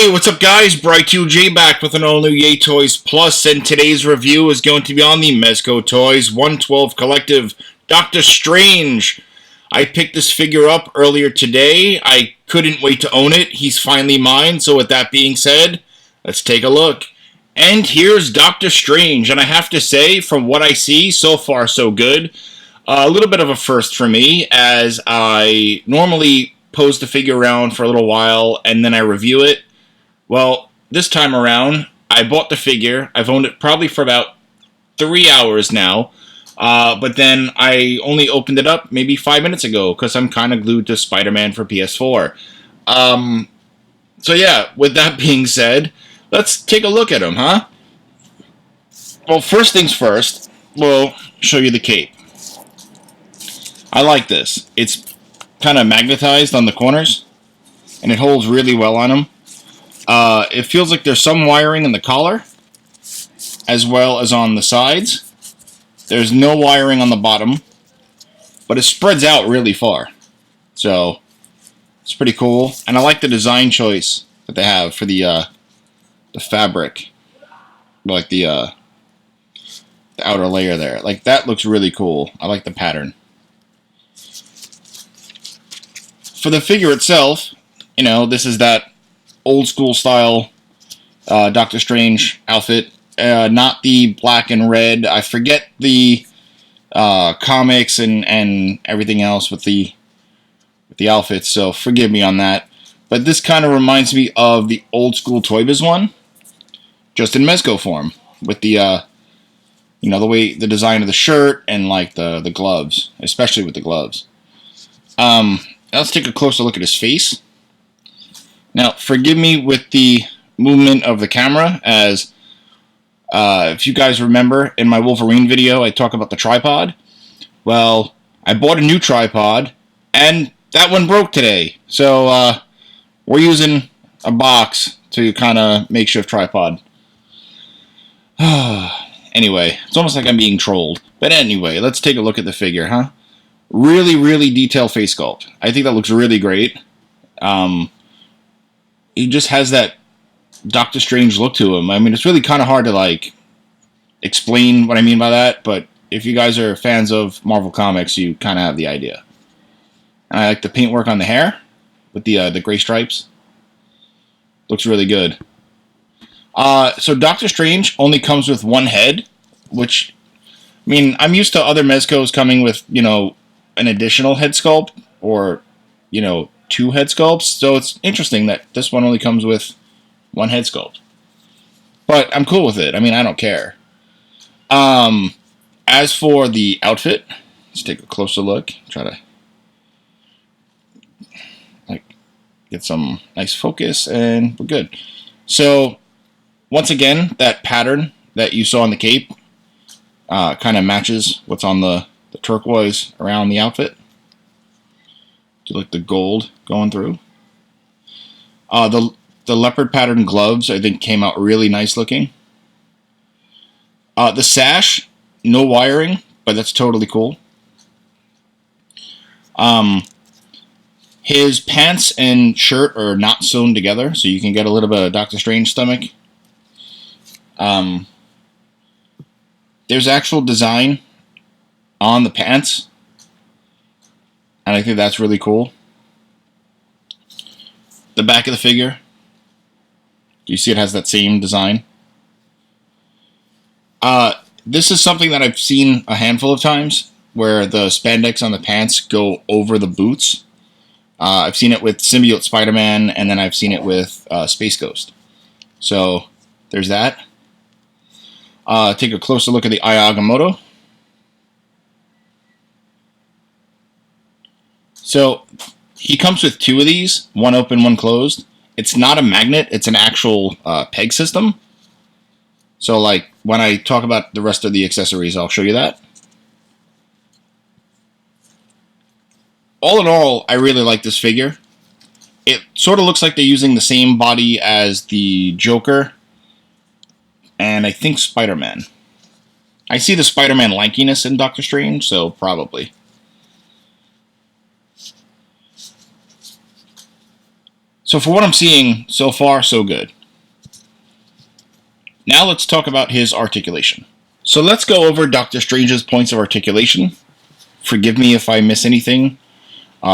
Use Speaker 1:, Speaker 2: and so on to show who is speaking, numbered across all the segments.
Speaker 1: Hey, what's up guys? BrightQJ back with an all-new Yay Toys Plus, and today's review is going to be on the Mezco Toyz 112 Collective Doctor Strange. I picked this figure up earlier today. I couldn't wait to own it. He's finally mine, so with that being said, let's take a look. And here's Doctor Strange, and I have to say, from what I see, so far so good. A little bit of a first for me, as I normally pose the figure around for a little while and then I review it. Well, this time around, I bought the figure. I've owned it probably for about 3 hours now, but then I only opened it up maybe 5 minutes ago because I'm kind of glued to Spider-Man for PS4. So yeah, with that being said, let's take a look at him, huh? Well, first things first, we'll show you the cape. I like this. It's kind of magnetized on the corners, and it holds really well on them. It feels like there's some wiring in the collar, as well as on the sides. There's no wiring on the bottom, but it spreads out really far. So, it's pretty cool. And I like the design choice that they have for the fabric. Like the outer layer there. Like, that looks really cool. I like the pattern. For the figure itself, you know, this is that old school style Doctor Strange outfit, not the black and red. I forget the comics and everything else with the outfits, so forgive me on that. But this kind of reminds me of the old school Toy Biz one, just in Mezco form, with the you know, the way the design of the shirt and like the gloves, especially with the gloves. Let's take a closer look at his face. Now, forgive me with the movement of the camera, as if you guys remember in my Wolverine video, I talk about the tripod. Well, I bought a new tripod, and that one broke today. So, we're using a box to kind of makeshift tripod. Anyway, it's almost like I'm being trolled. But anyway, let's take a look at the figure, huh? Really, really detailed face sculpt. I think that looks really great. He just has that Doctor Strange look to him. I mean, it's really kind of hard to, like, explain what I mean by that, but if you guys are fans of Marvel Comics, you kind of have the idea. And I like the paintwork on the hair with the gray stripes. Looks really good. So Doctor Strange only comes with one head, which, I mean, I'm used to other Mezcos coming with, you know, an additional head sculpt, or, you know, 2 head sculpts, so it's interesting that this one only comes with 1 head sculpt. But I'm cool with it. I mean, I don't care. As for the outfit, let's take a closer look. Try to get some nice focus, and we're good. So, once again, that pattern that you saw on the cape kind of matches what's on the turquoise around the outfit. You like the gold going through. The leopard pattern gloves, I think, came out really nice looking. The sash, no wiring, but that's totally cool. His pants and shirt are not sewn together, so you can get a little bit of Doctor Strange stomach. There's actual design on the pants, and I think that's really cool. The back of the figure, do you see it has that same design? This is something that I've seen a handful of times, where the spandex on the pants go over the boots. I've seen it with Symbiote Spider-Man, and then I've seen it with Space Ghost. So, there's that. Take a closer look at the Eye Agamotto. So, he comes with 2 of these, one open, one closed. It's not a magnet, it's an actual peg system. So, like, when I talk about the rest of the accessories, I'll show you that. All in all, I really like this figure. It sort of looks like they're using the same body as the Joker, and I think Spider-Man. I see the Spider-Man lankiness in Doctor Strange, so probably. So for what I'm seeing, so far, so good. Now let's talk about his articulation. So let's go over Doctor Strange's points of articulation. Forgive me if I miss anything.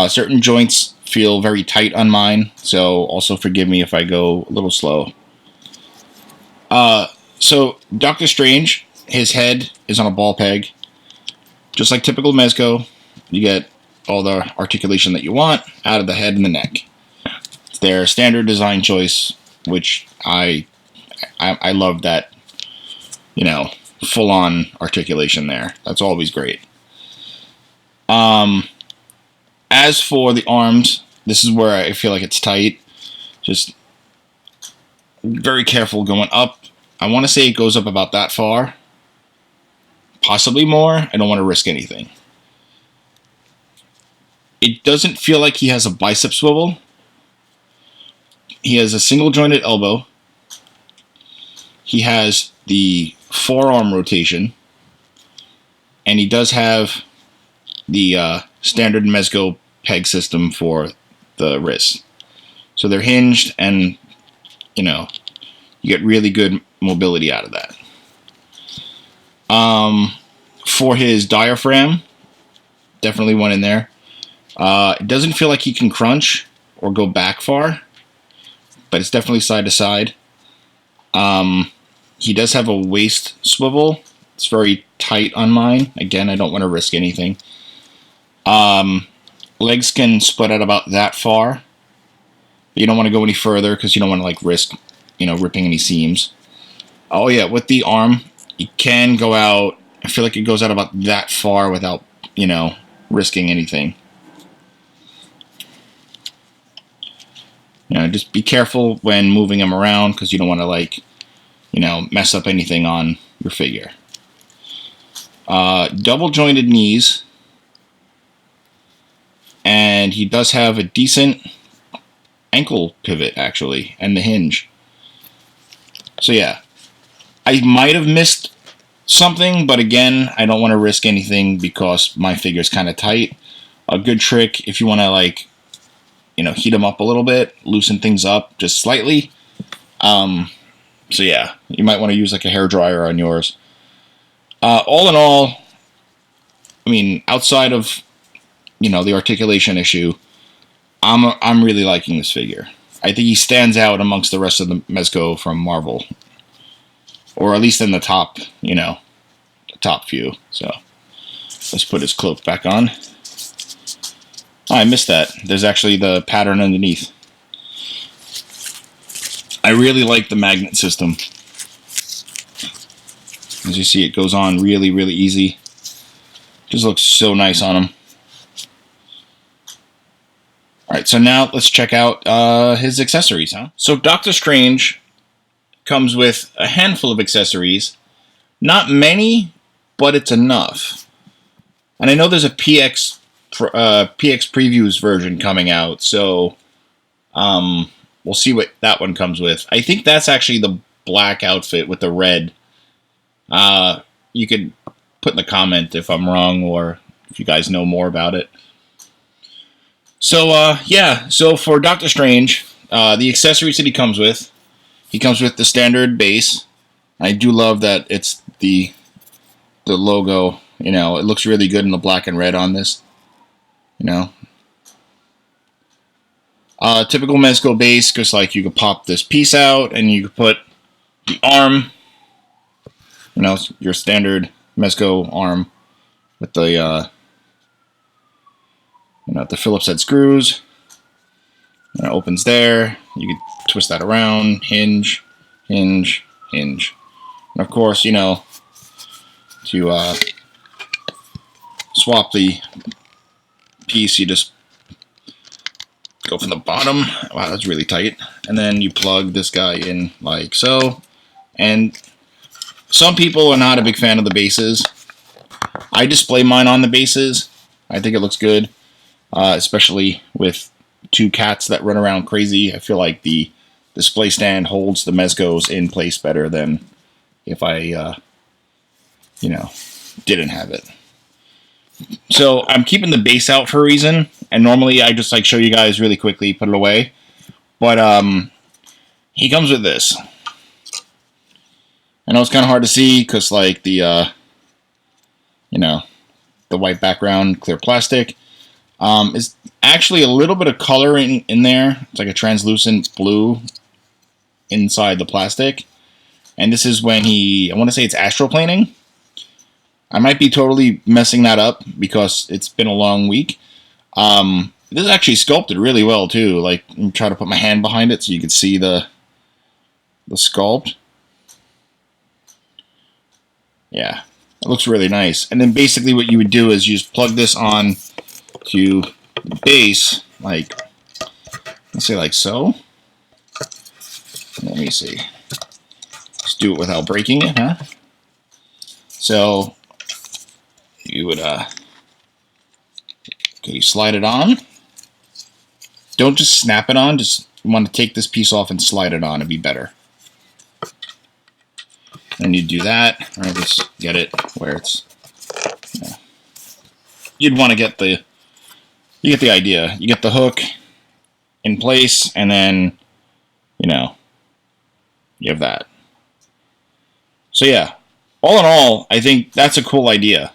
Speaker 1: Certain joints feel very tight on mine, so also forgive me if I go a little slow. So Doctor Strange, his head is on a ball peg. Just like typical Mezco, you get all the articulation that you want out of the head and the neck. It's their standard design choice, which I love that, you know, full-on articulation there. That's always great. As for the arms, this is where I feel like it's tight. Just very careful going up. I want to say it goes up about that far. Possibly more. I don't want to risk anything. It doesn't feel like he has a bicep swivel. He has a single jointed elbow. He has the forearm rotation. And he does have the standard Mezco peg system for the wrists. So they're hinged and, you know, you get really good mobility out of that. For his diaphragm, definitely one in there. It doesn't feel like he can crunch or go back far, but it's definitely side to side. He does have a waist swivel. It's very tight on mine. Again, I don't want to risk anything. Legs can split out about that far, but you don't want to go any further because you don't want to like risk, you know, ripping any seams. Oh yeah, with the arm, you can go out. I feel like it goes out about that far without, you know, risking anything. You know, just be careful when moving them around because you don't want to like, you know, mess up anything on your figure. Double jointed knees. And he does have a decent ankle pivot, actually, and the hinge. So, yeah. I might have missed something, but again, I don't want to risk anything because my figure's kind of tight. A good trick, if you want to, like, you know, heat them up a little bit, loosen things up just slightly. So, yeah, you might want to use, like, a hairdryer on yours. All in all, I mean, outside of, you know, the articulation issue, I'm really liking this figure. I think he stands out amongst the rest of the Mezco from Marvel. Or at least in the top, you know, the top few. So, let's put his cloak back on. Oh, I missed that. There's actually the pattern underneath. I really like the magnet system. As you see, it goes on really, really easy. Just looks so nice on him. Alright, so now let's check out his accessories, huh? So Doctor Strange comes with a handful of accessories. Not many, but it's enough. And I know there's a PX Previews version coming out, so we'll see what that one comes with. I think that's actually the black outfit with the red. You could put in the comment if I'm wrong or if you guys know more about it. So, yeah, so for Doctor Strange, the accessories that he comes with the standard base. I do love that it's the logo, you know, it looks really good in the black and red on this, you know. Typical Mezco base, because, like, you could pop this piece out, and you could put the arm, you know, your standard Mezco arm with the, you know, the Phillips head screws. And it opens there. You can twist that around, hinge, hinge, hinge. And of course, you know, to swap the piece, you just go from the bottom. Wow, that's really tight. And then you plug this guy in like so. And some people are not a big fan of the bases. I display mine on the bases. I think it looks good. Especially with two cats that run around crazy. I feel like the display stand holds the Mezcos in place better than if I, you know, didn't have it. So I'm keeping the base out for a reason, and normally I just like show you guys really quickly, put it away. But he comes with this. I know it's kind of hard to see because like the you know, the white background, clear plastic. Is actually a little bit of color in there. It's like a translucent blue inside the plastic. And this is when I want to say it's astroplaning. I might be totally messing that up because it's been a long week. This is actually sculpted really well too. Like, I'm trying to put my hand behind it so you can see the sculpt. Yeah, it looks really nice. And then basically what you would do is you just plug this on to the base, like, let's say like so. Let me see. Let's do it without breaking it, huh? So you would okay, you slide it on. Don't just snap it on, just want to take this piece off and slide it on, it'd be better. And you do that, or just get it where it's, you'd want to get you get the idea. You get the hook in place, and then, you have that. So yeah, all in all, I think that's a cool idea.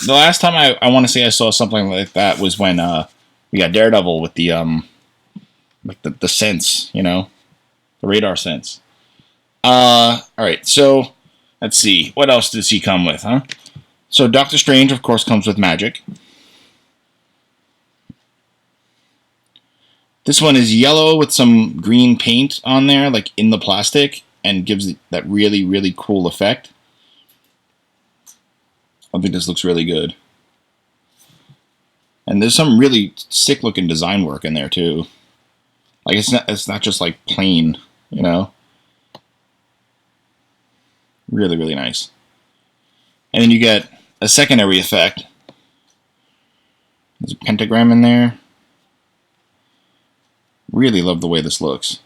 Speaker 1: The last time I want to say I saw something like that was when we got Daredevil with the like the sense, the radar sense. All right, so let's see, what else does he come with, huh? So Doctor Strange, of course, comes with magic. This one is yellow with some green paint on there, like in the plastic, and gives that really, really cool effect. I think this looks really good. And there's some really sick looking design work in there too. Like it's not just like plain, Really, really nice. And then you get a secondary effect. There's a pentagram in there. Really love the way this looks.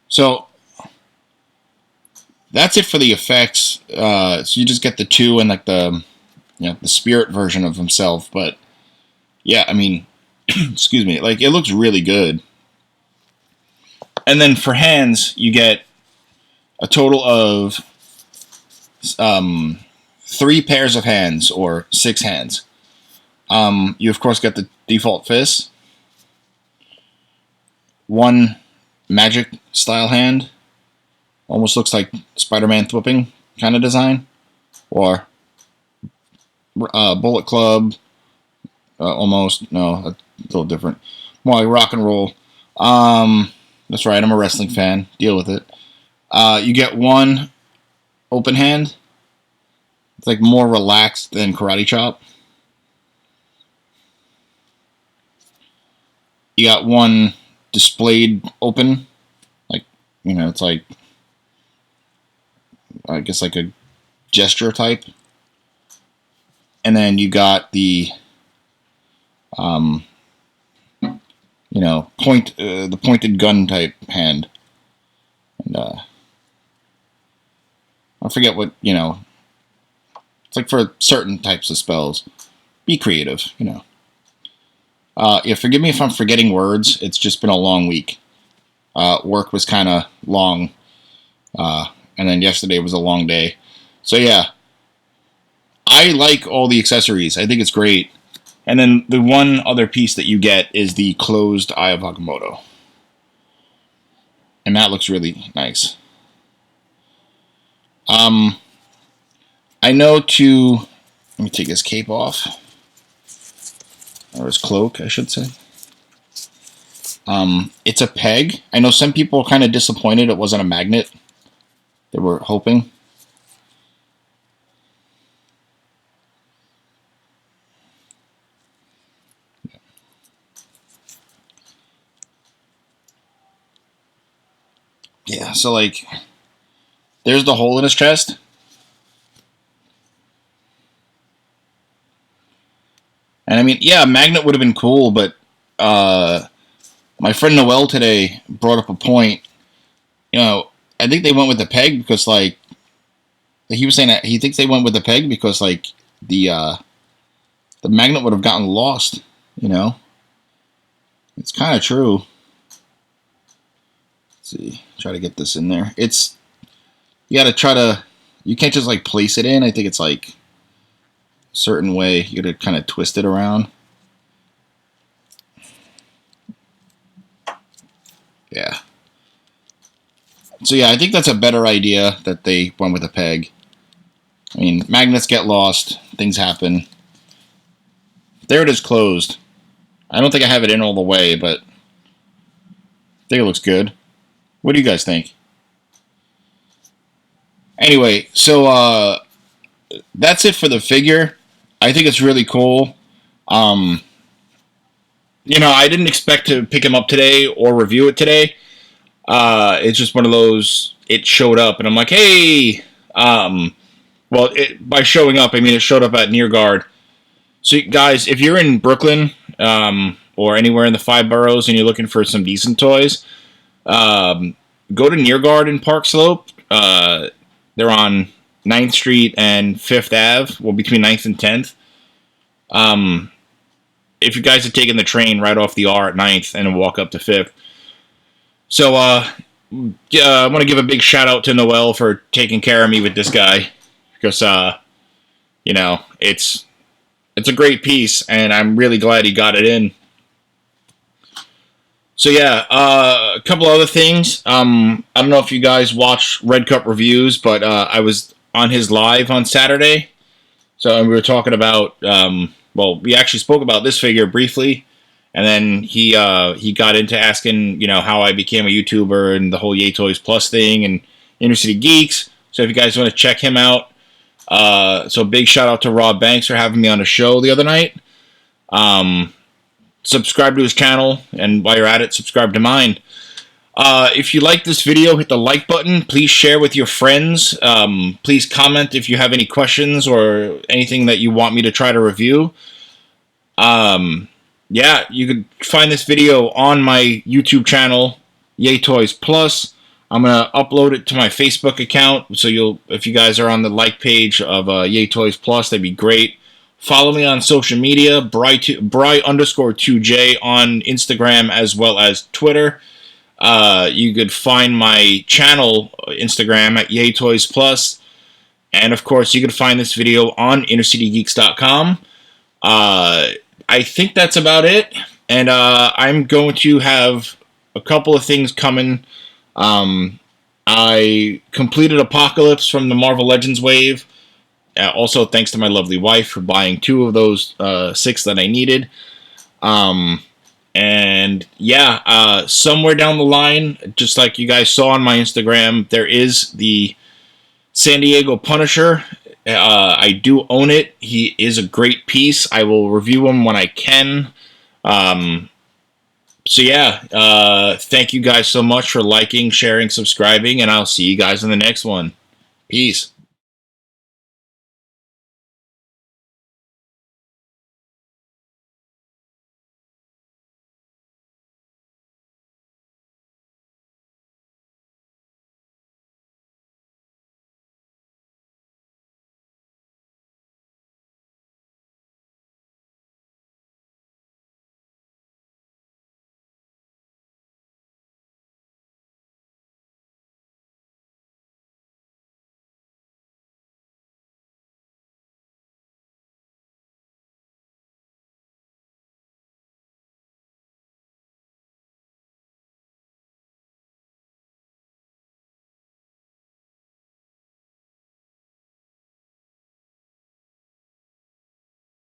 Speaker 1: So that's it for the effects. So you just get the two and like the spirit version of himself. But yeah, I mean, excuse me, like it looks really good. And then for hands, you get a total of 3 pairs of hands, or 6 hands. You of course get the default fist, 1 magic style hand, almost looks like Spider-Man whipping kind of design, or Bullet Club, almost, no, a little different, more like rock and roll. That's right, I'm a wrestling fan, deal with it. You get 1 open hand. It's like more relaxed than Karate Chop. You got 1 displayed open, like, it's like, I guess like a gesture type. And then you got the, the pointed gun type hand. And, I forget what, it's like for certain types of spells. Be creative, Yeah, forgive me if I'm forgetting words. It's just been a long week. Work was kind of long. And then yesterday was a long day. So yeah, I like all the accessories. I think it's great. And then the one other piece that you get is the closed Eye of Agamotto. And that looks really nice. I know let me take his cape off. Or his cloak, I should say. It's a peg. I know some people are kind of disappointed it wasn't a magnet. They were hoping. Yeah, so like, there's the hole in his chest. And I mean, yeah, a magnet would have been cool, but my friend Noel today brought up a point. I think they went with the peg because, like, he was saying that he thinks they went with the peg because, like, the magnet would have gotten lost, you know. It's kind of true. Let's see, try to get this in there. It's, you got to try to, you can't just like place it in. I think it's like a certain way. You got to kind of twist it around. Yeah. So yeah, I think that's a better idea that they went with a peg. I mean, magnets get lost. Things happen. There it is closed. I don't think I have it in all the way, but I think it looks good. What do you guys think? Anyway, so that's it for the figure. I think it's really cool. You know, I didn't expect to pick him up today or review it today. It's just one of those, it showed up, and I'm like, hey! Well, by showing up, I mean it showed up at Near Guard. So, guys, if you're in Brooklyn, or anywhere in the 5 boroughs, and you're looking for some decent toys, go to Near Guard in Park Slope. They're on 9th Street and 5th Ave, well, between 9th and 10th. If you guys are taking the train right off the R at 9th and walk up to 5th. So, I want to give a big shout out to Noel for taking care of me with this guy. Because, you know, it's a great piece, and I'm really glad he got it in. So yeah, a couple other things. I don't know if you guys watch Red Cup Reviews, but I was on his live on Saturday. So and we were talking about, well, we actually spoke about this figure briefly, and then he got into asking, you know, how I became a YouTuber and the whole Yay Toys Plus thing and Inner City Geeks. So if you guys want to check him out, so big shout out to Rob Banks for having me on the show the other night. Subscribe to his channel, and while you're at it, subscribe to mine. If you like this video, hit the like button. Please share with your friends. Please comment if you have any questions or anything that you want me to try to review. Yeah, you could find this video on my YouTube channel, Yay Toys Plus. I'm going to upload it to my Facebook account, so if you guys are on the like page of Yay Toys Plus, that'd be great. Follow me on social media, Bry_2J on Instagram as well as Twitter. You could find my channel Instagram at Yay Toys Plus. And of course, you could find this video on InnerCityGeeks.com. I think that's about it. And I'm going to have a couple of things coming. I completed Apocalypse from the Marvel Legends wave. Also, thanks to my lovely wife for buying 2 of those 6 that I needed. And yeah, somewhere down the line, just like you guys saw on my Instagram, there is the San Diego Punisher. I do own it. He is a great piece. I will review him when I can. So yeah, thank you guys so much for liking, sharing, subscribing, and I'll see you guys in the next one. Peace.